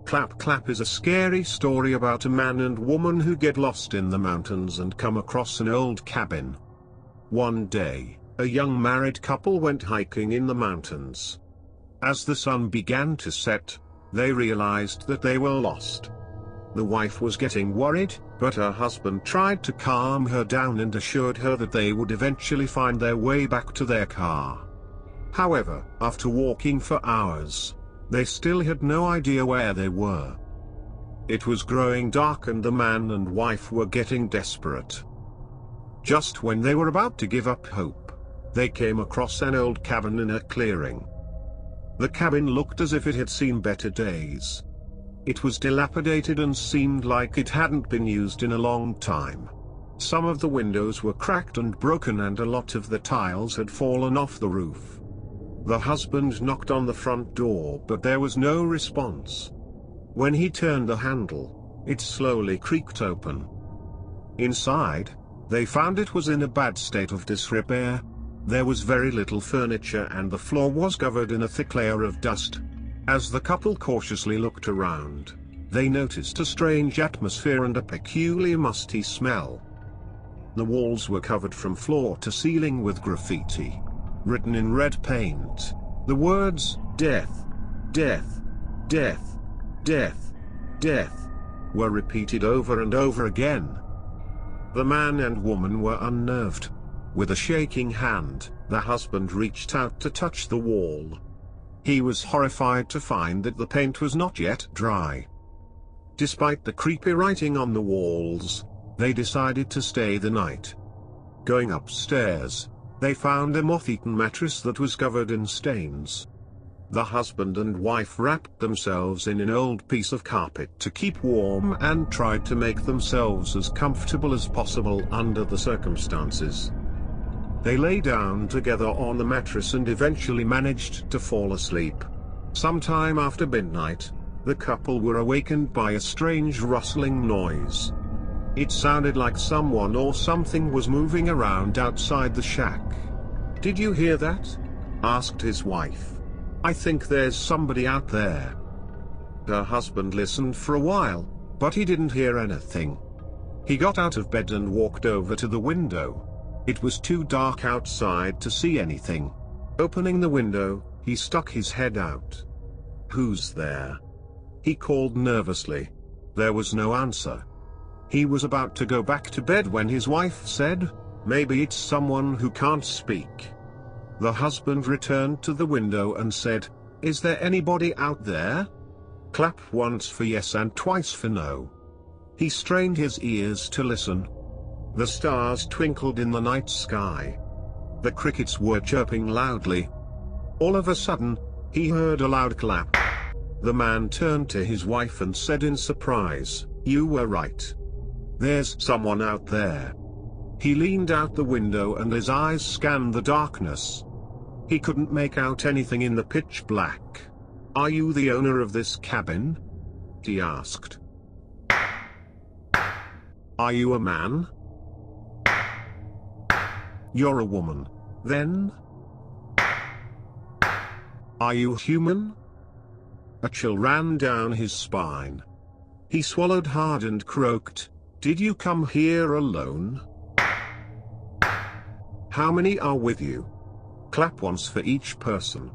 Clap Clap is a scary story about a man and woman who get lost in the mountains and come across an old cabin. One day, a young married couple went hiking in the mountains. As the sun began to set, they realized that they were lost. The wife was getting worried, but her husband tried to calm her down and assured her that they would eventually find their way back to their car. However, after walking for hours, they still had no idea where they were. It was growing dark and the man and wife were getting desperate. Just when they were about to give up hope, they came across an old cabin in a clearing. The cabin looked as if it had seen better days. It was dilapidated and seemed like it hadn't been used in a long time. Some of the windows were cracked and broken and a lot of the tiles had fallen off the roof. The husband knocked on the front door but there was no response. When he turned the handle, it slowly creaked open. Inside, they found it was in a bad state of disrepair. There was very little furniture and the floor was covered in a thick layer of dust. As the couple cautiously looked around, they noticed a strange atmosphere and a peculiar musty smell. The walls were covered from floor to ceiling with graffiti. Written in red paint, the words, "Death, Death, Death, Death, Death," were repeated over and over again. The man and woman were unnerved. With a shaking hand, the husband reached out to touch the wall. He was horrified to find that the paint was not yet dry. Despite the creepy writing on the walls, they decided to stay the night. Going upstairs, they found a moth-eaten mattress that was covered in stains. The husband and wife wrapped themselves in an old piece of carpet to keep warm and tried to make themselves as comfortable as possible under the circumstances. They lay down together on the mattress and eventually managed to fall asleep. Sometime after midnight, the couple were awakened by a strange rustling noise. It sounded like someone or something was moving around outside the shack. "Did you hear that?" asked his wife. "I think there's somebody out there." Her husband listened for a while, but he didn't hear anything. He got out of bed and walked over to the window. It was too dark outside to see anything. Opening the window, he stuck his head out. "Who's there?" he called nervously. There was no answer. He was about to go back to bed when his wife said, "Maybe it's someone who can't speak." The husband returned to the window and said, "Is there anybody out there?" Clap once for yes and twice for no. He strained his ears to listen. The stars twinkled in the night sky. The crickets were chirping loudly. All of a sudden, he heard a loud clap. The man turned to his wife and said in surprise, "You were right. There's someone out there." He leaned out the window and his eyes scanned the darkness. He couldn't make out anything in the pitch black. "Are you the owner of this cabin?" he asked. "Are you a man?" "You're a woman, then?" "Are you human?" A chill ran down his spine. He swallowed hard and croaked, "Did you come here alone?" "How many are with you?" Clap once for each person.